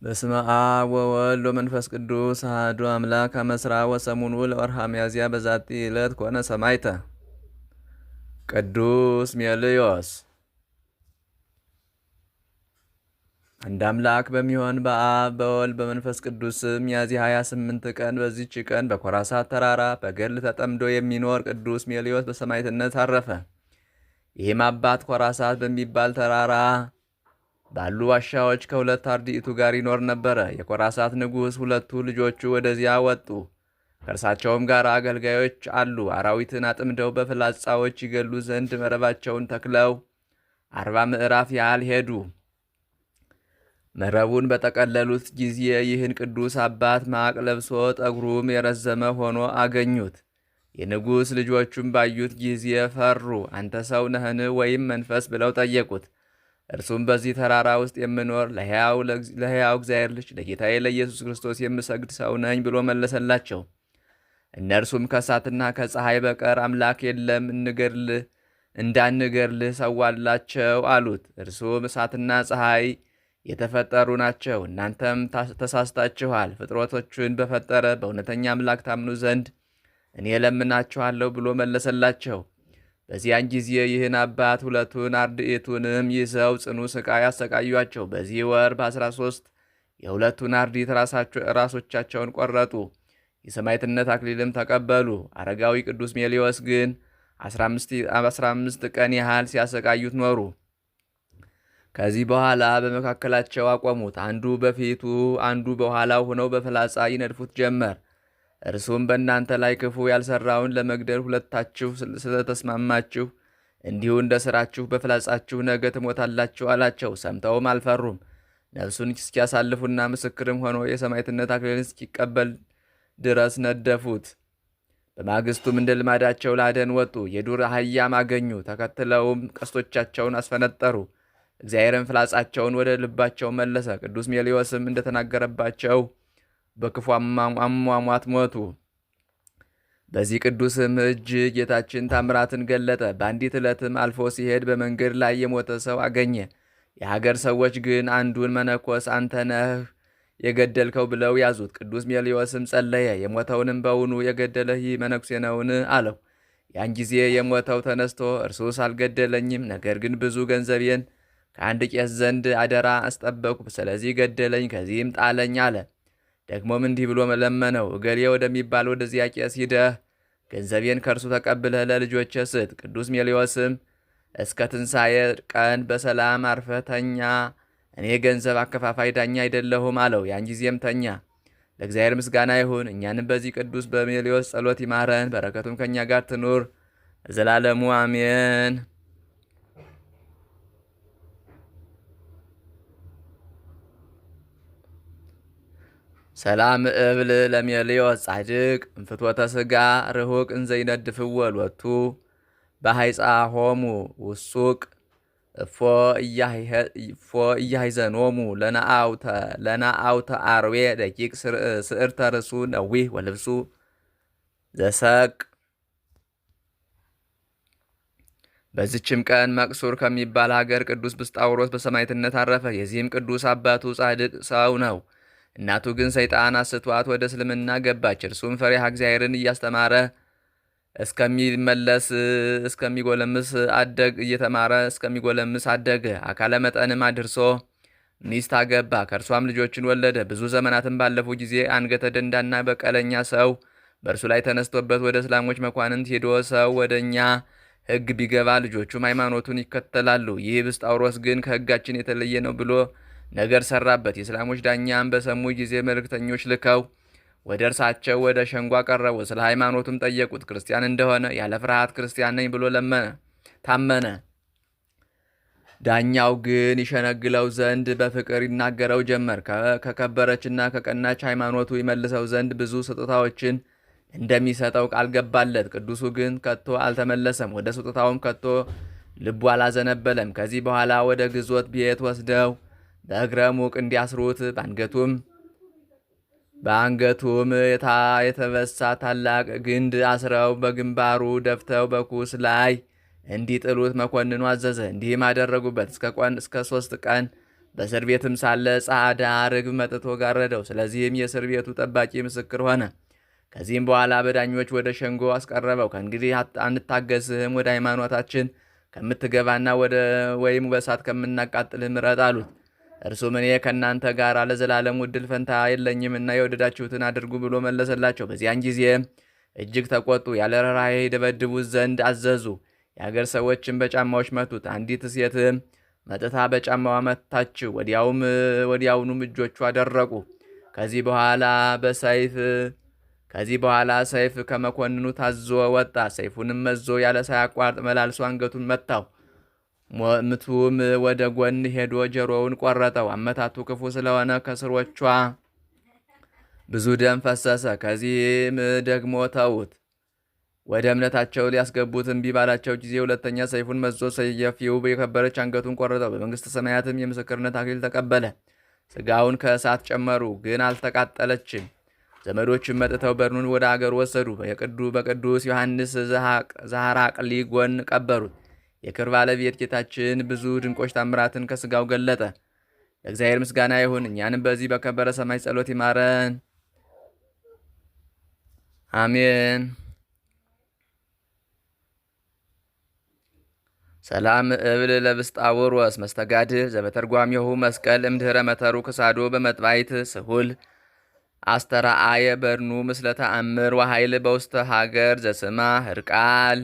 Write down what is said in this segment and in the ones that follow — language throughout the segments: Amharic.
በስመ አብ ወወልድ ወመንፈስ ቅዱስ አሐዱ አምላክ አመስራ ወሰሙኑ ለወርሃ ሚያዝያ በዛቲ ዕለት ኮነ ሰማዕተ ቅዱስ ሜልዮስ። አንድ አምላክ በሚሆን በአብ በወልድ በመንፈስ ቅዱስ ሚያዝያ 28 ቀን በዚች ቀን በኮራሳት ተራራ በገድል ተጠምዶ የሚኖር ቅዱስ ሜልዮስ በሰማዕትነት አረፈ። ይህም አባት ኮራሳት በሚባል ተራራ ባሉ ዋሻዎች ከሁለት አርድእቱ ጋር ይኖር ነበረ። የኮራሳት ንጉሥ ሁለቱ ልጆቹ ወደዚያ ወጡ። ከእርሳቸውም ጋር አገልጋዮች አሉ። አራዊትን አጥምደው በፍላጻዎች ይገሉ ዘንድ መረባቸውን ተክለው 40 ምዕራፍ ያህል ሄዱ። መረቡን በጠቀለሉት ጊዜ ይህን ቅዱስ አባት ማቅ ለብሶ ጠጉሩም የረዘመ ሆኖ አገኙት። የንጉሥ ልጆቹም ባዩት ጊዜ ፈሩ። አንተ ሰው ነህን ወይም መንፈስ ብለው ጠየቁት። እርሱም በዚህ ተራራ ውስጥ የምኖር ለሕያው እግዚአብሔር ልጅ ለጌታዬ ለኢየሱስ ክርስቶስ የምሰግድ ሰው ነኝ ብሎ መለሰላቸው። እነርሱም ከእሳትና ከፀሐይ በቀር አምላክ የለም እንዳንገድልህ ሰዋላቸው አሉት። እርሱም እሳትና ፀሐይ የተፈጠሩ ናቸው፣ እናንተም ተሳስታችኋል። ፍጥረቶችን በፈጠረ በእውነተኛ አምላክ ታምኑ ዘንድ እኔ እለምናችኋለሁ ብሎ መለሰላቸው። በዚያን ጊዜ ይህን አባት ሁለቱን አርድእቱንም ይዘው ጽኑ ሥቃይ አሰቃዩአቸው። በዚህ ወር በ13 የሁለቱን አርድእት ራሶቻቸውን ቆረጡ። የሰማዕትነት አክሊልም ተቀበሉ። አረጋዊ ቅዱስ ሜልዮስ ግን 15 ቀን ያህል ሲያሰቃዩት ኖሩ። ከዚህ በኋላ በመካከላቸው አቆሙት። አንዱ በፊቱ አንዱ በኋላው ሆነው በፍላጻ ይነድፉት ጀመር። እርሱም በእናንተ ላይ ክፉ ያልሰራውን ለመግደል ሁለታችሁ ስለተስማማችሁ እንዲሁ እንደ ሥራችሁ በፍላጻችሁ ነገ ትሞታላችሁ አላቸው። ሰምተውም አልፈሩም። ነፍሱን እስኪያሳልፉና ምስክርም ሆኖ የሰማዕትነት አክሊልን እስኪቀበል ድረስ ነደፉት። በማግስቱም እንደ ልማዳቸው ለአደን ወጡ። የዱር አህያም አገኙ። ተከትለውም ቀስቶቻቸውን አስፈነጠሩ። እግዚአብሔርን ፍላጻቸውን ወደ ልባቸው መለሰ። ቅዱስ ሜልዮስም እንደተናገረባቸው በክፉ አሟሟት ሞቱ። በዚህ ቅዱስም እጅ ጌታችን ታምራትን ገለጠ። በአንዲት ዕለትም አልፎ ሲሄድ በመንገድ ላይ የሞተ ሰው አገኘ። የሀገር ሰዎች ግን አንዱን መነኮስ አንተ ነህ የገደልከው ብለው ያዙት። ቅዱስ ሜልዮስም ጸለየ። የሞተውንም በውኑ የገደለህ ይህ መነኩሴ ነውን? አለው። ያን ጊዜ የሞተው ተነስቶ እርሱስ አልገደለኝም፣ ነገር ግን ብዙ ገንዘቤን ከአንድ ቄስ ዘንድ አደራ አስጠበቅኩ፣ ስለዚህ ገደለኝ፣ ከዚህም ጣለኝ አለ። ደግሞም እንዲህ ብሎ ለመነው፣ እገሌ ወደሚባል ወደዚያ ቄስ ሂደህ ገንዘቤን ከእርሱ ተቀብለህ ለልጆቼ ስጥ። ቅዱስ ሜልዮስም እስከ ትንሣኤ ቀን በሰላም አርፈህ ተኛ፣ እኔ ገንዘብ አከፋፋይ ዳኛ አይደለሁም አለው። ያን ጊዜም ተኛ። ለእግዚአብሔር ምስጋና ይሁን፣ እኛንም በዚህ ቅዱስ በሜልዮስ ጸሎት ይማረን፣ በረከቱም ከእኛ ጋር ትኑር ዘላለሙ አሜን። ሰላም እብል ለሜልዮስ ጻድቅ እንፍትወተ ሥጋ ርሁቅ እንዘይነድፍዎ ሎቱ በሃይፃ ሆሙ ውሱቅ እፎ እያሂዘኖሙ ለናአውተ አርዌ ደቂቅ ስዕርተ ርእሱ ነዊህ ወልብሱ ዘሰቅ። በዚችም ቀን መቅሱር ከሚባል ሀገር ቅዱስ ብስጣውሮስ በሰማዕትነት አረፈ። የዚህም ቅዱስ አባቱ ጻድቅ ሰው ነው። እናቱ ግን ሰይጣን አስቷት ወደ እስልምና ገባች። እርሱም ፈሪሃ እግዚአብሔርን እያስተማረ እስከሚጎለምስ አደገ። አካለ መጠንም አድርሶ ሚስት አገባ። ከእርሷም ልጆችን ወለደ። ብዙ ዘመናትን ባለፉ ጊዜ አንገተ ደንዳና በቀለኛ ሰው በእርሱ ላይ ተነስቶበት ወደ እስላሞች መኳንንት ሄዶ ሰው ወደ እኛ ሕግ ቢገባ ልጆቹም ሃይማኖቱን ይከተላሉ፣ ይህ ብስጣውሮስ ግን ከሕጋችን የተለየ ነው ብሎ ነገር ሰራበት። የእስላሞች ዳኛም በሰሙ ጊዜ መልእክተኞች ልከው ወደ እርሳቸው ወደ ሸንጎ አቀረቡ። ስለ ሃይማኖቱም ጠየቁት። ክርስቲያን እንደሆነ ያለ ፍርሃት ክርስቲያን ነኝ ብሎ ታመነ። ዳኛው ግን ይሸነግለው ዘንድ በፍቅር ይናገረው ጀመር። ከከበረችና ከቀናች ሃይማኖቱ ይመልሰው ዘንድ ብዙ ስጦታዎችን እንደሚሰጠው ቃል ገባለት። ቅዱሱ ግን ከቶ አልተመለሰም። ወደ ስጦታውም ከቶ ልቡ አላዘነበለም። ከዚህ በኋላ ወደ ግዞት ቤት ወስደው በእግረ ሙቅ እንዲያስሩት በአንገቱም የተበሳ ታላቅ ግንድ አስረው በግንባሩ ደፍተው በኩስ ላይ እንዲጥሉት መኮንኑ አዘዘ። እንዲህም አደረጉበት። እስከ 3 ቀን በእስር ቤትም ሳለ ጻዕዳ ርግብ መጥቶ ጋረደው። ስለዚህም የእስር ቤቱ ጠባቂ ምስክር ሆነ። ከዚህም በኋላ በዳኞች ወደ ሸንጎ አስቀረበው። ከእንግዲህ አንታገስህም፣ ወደ ሃይማኖታችን ከምትገባና ወይም በእሳት ከምናቃጥልህ ምረጥ አሉት። እርሱም እኔ ከእናንተ ጋር ለዘላለሙ ዕድል ፈንታ የለኝምና የወደዳችሁትን አድርጉ ብሎ መለሰላቸው። በዚያን ጊዜ እጅግ ተቆጡ። ያለ ርኅራኄ ይደበድቡት ዘንድ አዘዙ። የአገር ሰዎችም በጫማዎች መቱት። አንዲት ሴትም መጥታ በጫማዋ መታችው። ወዲያውኑም እጆቿ ደረቁ። ከዚህ በኋላ ሰይፍ ከመኮንኑ ታዞ ወጣ። ሰይፉንም መዞ ያለ ሳያቋርጥ መላልሶ አንገቱን መታው። ምቱም ወደ ጎን ሄዶ ጆሮውን ቆረጠው። አመታቱ ክፉ ስለሆነ ከስሮቿ ብዙ ደም ፈሰሰ። ከዚህም ደግሞ ተዉት። ወደ እምነታቸው ሊያስገቡት እምቢ ባላቸው ጊዜ ሁለተኛ ሰይፉን መዞ ሰያፊው የከበረች አንገቱን ቆረጠው። በመንግሥተ ሰማያትም የምስክርነት አክሊል ተቀበለ። ሥጋውን ከእሳት ጨመሩ፣ ግን አልተቃጠለችም። ዘመዶችም መጥተው በድኑን ወደ አገሩ ወሰዱ። በቅዱስ ዮሐንስ ዘሐራቅሊ ጎን ቀበሩት። የክብር ባለቤት ጌታችን ብዙ ድንቆች ታምራትን ከሥጋው ገለጠ። ለእግዚአብሔር ምስጋና ይሁን። እኛንም በዚህ በከበረ ሰማይ ጸሎት ይማረን፣ አሜን። ሰላም እብል ለብስጣውሮስ መስተጋድል ዘበተርጓሚሁ መስቀል እምድኅረ መተሩ ክሳዶ በመጥባይት ስሁል አስተራአየ በድኑ ምስለ ተአምር ወኃይል በውስተ ሀገር ዘስማ ህርቃል።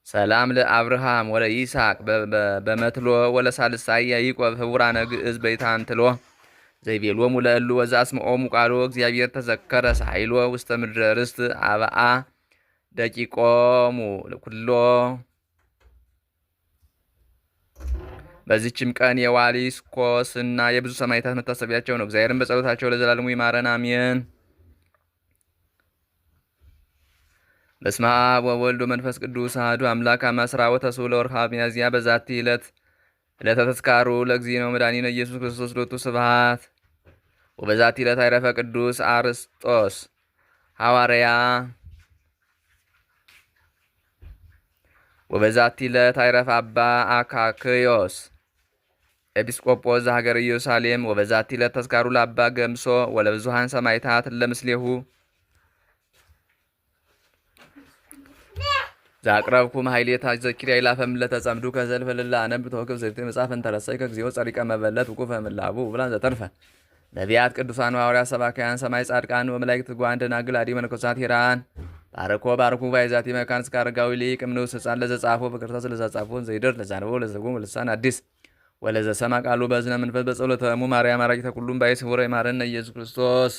ሰላም ለአብርሃም ወለ ይስሐቅ በመትሎ ወለ ሳልሳይ ያዕቆብ ህቡራነ ግዕዝ በይታንትሎ ዘይቤሎሙ ለእሉ ወዘአስምዖሙ ቃሎ እግዚአብሔር ተዘከረ ሳይሎ ውስተ ምድረ ርስት አብአ ደቂቆሙ ኩሎ። በዚችም ቀን የዋሊስኮስ እና የብዙ ሰማዕታት መታሰቢያቸው ነው። እግዚአብሔርን በጸሎታቸው ለዘላለሙ ይማረን፣ አሜን። በስመ አብ ወወልድ ወመንፈስ ቅዱስ አሐዱ አምላክ አመስራ ወተስዑ ለወርኃ ሚያዝያ በዛቲ ዕለት ተዝካሩ ለእግዚእነ ወመድኃኒነ ኢየሱስ ክርስቶስ ሎቱ ስብሐት። ወበዛቲ ዕለት አይረፈ ቅዱስ አርስጦስ ሐዋርያ። ወበዛቲ ዕለት አይረፈ አባ አካክዮስ ኤጲስቆጶስ ዘሀገረ ኢየሩሳሌም። ወበዛቲ ዕለት ተዝካሩ ለአባ ገምሶ ወለብዙኃን ሰማዕታት ለምስሌሁ ዛቅረብኩ ማሕሌታ ዘኪርያ ይላፈም ለተጸምዱ ከዘልፈ ልላ አነብ ተወክብ ዘርቴ መጽሐፍ እንተረሰይ ከግዚኦ ጸሪቀ መበለት ውቁፈ ምላቡ ብላን ዘተርፈ ነቢያት፣ ቅዱሳን፣ ሐዋርያት፣ ሰባክያን፣ ሰማይ ጻድቃን ወመላእክት፣ ትጉሃን፣ ደናግል፣ አዲ መነኮሳት ሄራን ባርኩ ባይዛቲ መካን እስከ አረጋዊ ሊቅ እምንውስ ሕፃን ለዘጻፎ በክርታስ ለዘጻፎን ዘይደር ለዛንበው ለዘጉም ልሳን አዲስ ወለዘሰማ ቃሉ በዝነ መንፈስ በጸሎተ እሙ ማርያም አራቂተ ኩሉም ባይ ስውረ ይማረነ ኢየሱስ ክርስቶስ።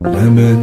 ለምን